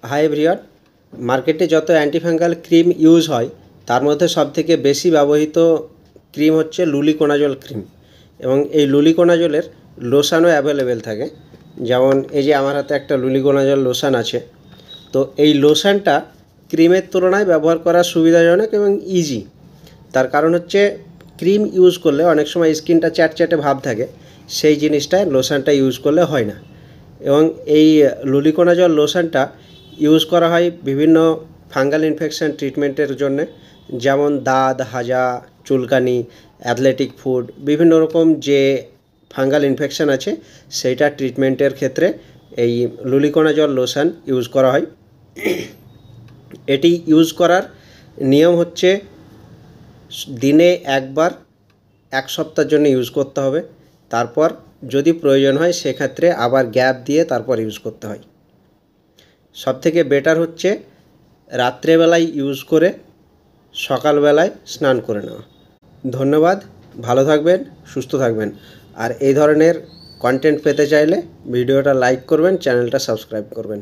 Hi everyone, মার্কেটে যত antifungal cream use হয় তার মধ্যে সবথেকে বেশি ব্যবহৃত ক্রিম হচ্ছে লুলিকোনাজল ক্রিম। এবং এই লুলিকোনাজলের লোশানও অ্যাভেলেবেল থাকে। যেমন এই যে আমার হাতে একটা লুলিকোনাজল লোশান আছে। তো এই লোশানটা ক্রিমের তুলনায় ব্যবহার করা সুবিধাজনক এবং ইজি। তার কারণ হচ্ছে ক্রিম ইউজ করলে অনেক সময় স্কিনটা চ্যাটচ্যাটে ভাব থাকে, সেই জিনিসটা লোশানটা ইউজ করলে হয় না। এবং এই লুলিকোনাজল লোশানটা ইউজ করা হয় বিভিন্ন ফাঙ্গাল ইনফেকশন ট্রিটমেন্টের জন্যে, যেমন দাঁত, হাজা, চুলকানি, অ্যাথলেটিক ফুট, বিভিন্ন রকম যে ফাঙ্গাল ইনফেকশন আছে সেইটা ট্রিটমেন্টের ক্ষেত্রে এই লুলিকোনাজল লোশান ইউজ করা হয়। এটি ইউজ করার নিয়ম হচ্ছে দিনে একবার 1 সপ্তাহের জন্য ইউজ করতে হবে। তারপর যদি প্রয়োজন হয় সেক্ষেত্রে আবার গ্যাপ দিয়ে তারপর ইউজ করতে হয়। সবথেকে বেটার হচ্ছে রাত্রেবেলায় ইউজ করে সকালবেলায় স্নান করে নেওয়া। ধন্যবাদ, ভালো থাকবেন, সুস্থ থাকবেন। আর এই ধরনের কন্টেন্ট পেতে চাইলে ভিডিওটা লাইক করবেন, চ্যানেলটা সাবস্ক্রাইব করবেন।